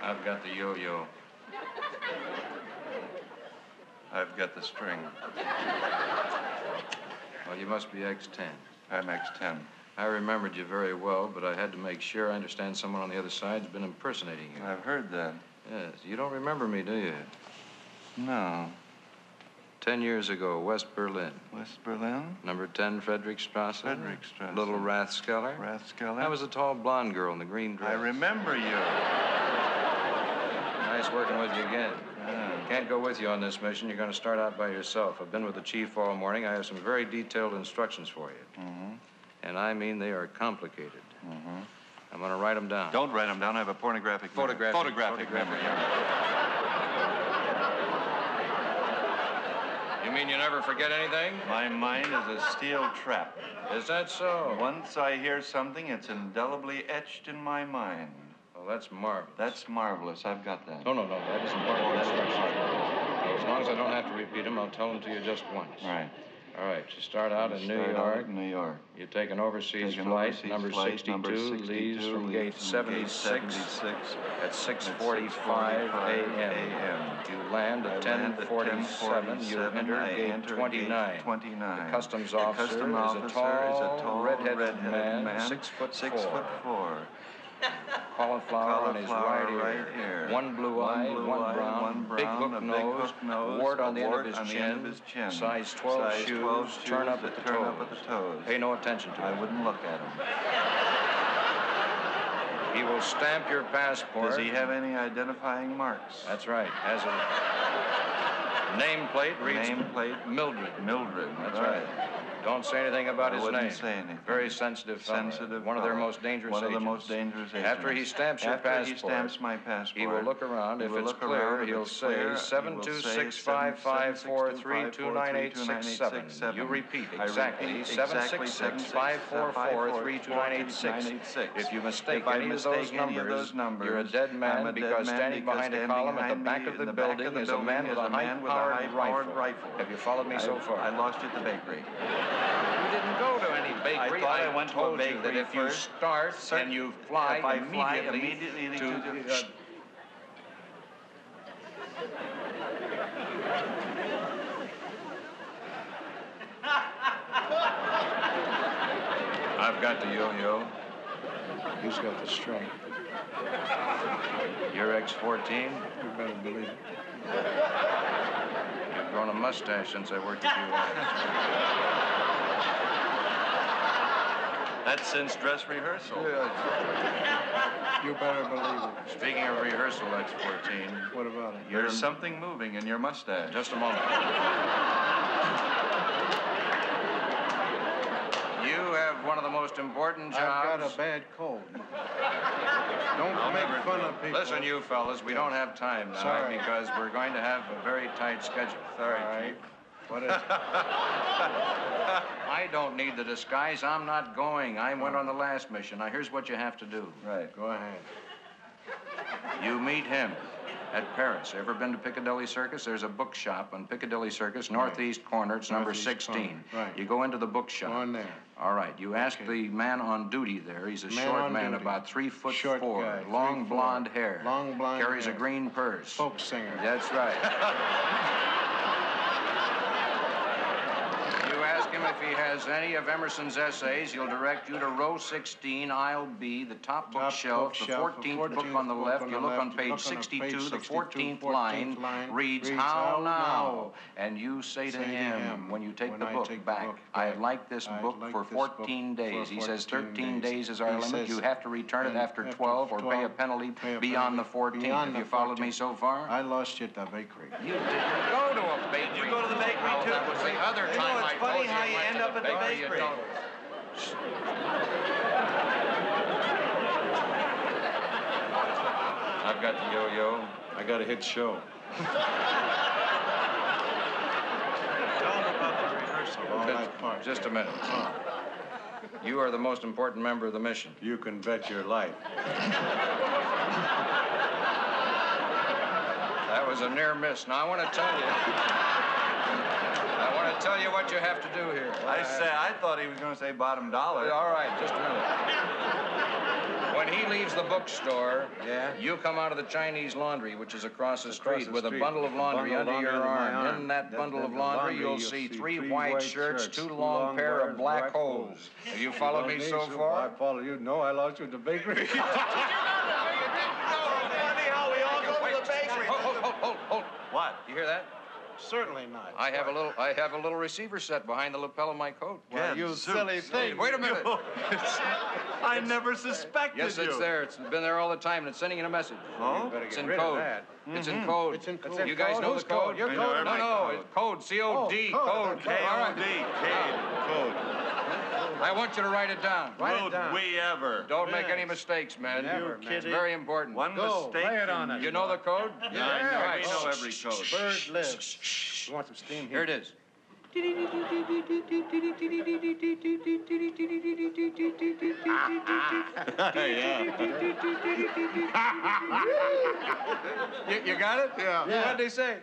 I've got the yo-yo. I've got the string. Well, you must be X10. I'm X10. I remembered you very well, but I had to make sure. I understand someone on the other side's been impersonating you. I've heard that. Yes. You don't remember me, do you? No. 10 years ago, West Berlin. West Berlin? Number 10, Friedrichstrasse. Friedrichstrasse. Little Rathskeller. Rathskeller? That was the tall blonde girl in the green dress. I remember you. Nice working with you again. Can't go with you on this mission. You're going to start out by yourself. I've been with the chief all morning. I have some very detailed instructions for you. Mm-hmm. And I mean they are complicated. Mm-hmm. I'm going to write them down. Don't write them down. I have a pornographic memory. Photographic memory. You mean you never forget anything? My mind is a steel trap. Is that so? Once I hear something, it's indelibly etched in my mind. Oh, that's marvelous. That's marvelous. I've got that. No, that isn't part of the instructions. As long as I don't have to repeat them, I'll tell them to you just once. Right. All right, you start out in New York. New York. You take an overseas flight, number 62, leaves from gate 76 at 6:45 a.m. You land at 10:47. You enter gate 29. The customs officer is a tall, red-headed man, 6'4". Cauliflower on his right ear. One blue eye, one brown, big hook nose, wart on the end of his chin, size 12 shoes, turn up at the toes. Pay no attention to him. I wouldn't look at him. He will stamp your passport. Does he have any identifying marks? That's right. Has a nameplate. Reads Mildred. Mildred. That's right. Don't say anything about his name. I wouldn't say anything. Very sensitive fellow. One of their most dangerous agents. One of the most dangerous agents. After he stamps your passport. After he stamps my passport. He will look around. If it's clear, he'll say 726-554-329867. You repeat exactly 766-544-329867. If you mistake any of those numbers, you're a dead man because standing behind a column at the back of the building is a man with a high-powered rifle. Have you followed me so far? I lost you at the bakery. You didn't go to any bakery. I went to a bakery that if you start and you fly immediately to I've got the yo-yo. He's got the string. You're X14? You better believe it. You've grown a mustache since I worked with you last. That's since dress rehearsal. Yeah. You better believe it. Speaking of rehearsal, X14. What about it? There's something moving in your mustache. Just a moment. You have one of the most important jobs. I've got a bad cold. Don't make fun of people. Listen, you fellas, we don't have time now because we're going to have a very tight schedule. Sorry, Chief. What is it? I don't need the disguise. I'm not going. I went on the last mission. Now, here's what you have to do. Right. Go ahead. You meet him at Paris. Ever been to Piccadilly Circus? There's a bookshop on Piccadilly Circus, northeast corner. It's number 16. Right. You go into the bookshop. On there. All right. You ask the man on duty there. He's a short man, about 3'4", short guy, long blonde hair. Long blonde Carries hair. a green purse. Folk singer. That's right. Ask him if he has any of Emerson's essays. He'll direct you to row 16, aisle B, the top bookshelf, the 14th book on the left. You look on page 62, the 14th line reads, How Now? And you say to him, when you take the book back, I like this book for 14 days. He says 13 days is our limit. You have to return it after 12 or pay a penalty beyond the 14th. Have you followed me so far? I lost you at the bakery. You didn't go to a bakery. Did you go to the bakery, too? That was the other time I told you. How you end up at the bakery. I've got the yo-yo. I got a hit show. Tell them about the rehearsal. All that part. Just a minute. You are the most important member of the mission. You can bet your life. That was a near miss. Now, I want to tell you I'll tell you what you have to do here. I thought he was going to say bottom dollar. All right, just a minute. When he leaves the bookstore, you come out of the Chinese laundry, which is across the street, with a bundle of laundry under your arm. In that bundle of laundry, you'll see three white shirts, two long pair of black hose. Have you followed me so far? I follow you. No, I lost you at the bakery. Hold. What? You hear that? Certainly not. I have a little receiver set behind the lapel of my coat. Well, you silly thing. Wait a minute. I never suspected Yes, it's there. It's been there all the time, and it's sending in a message. Oh? It's in code. It's in code. It's in code. You guys know the code? Your code? No, it's code. C-O-D. Code. Okay. All right. Code. I want you to write it down. Would we ever? Don't make any mistakes, man. Never, It's man. very important. One Go, mistake. lay it on us. You know the code? Yeah, Right. we know every code. Bird lives. You want some steam Here it is. You got it? Yeah. What'd they say?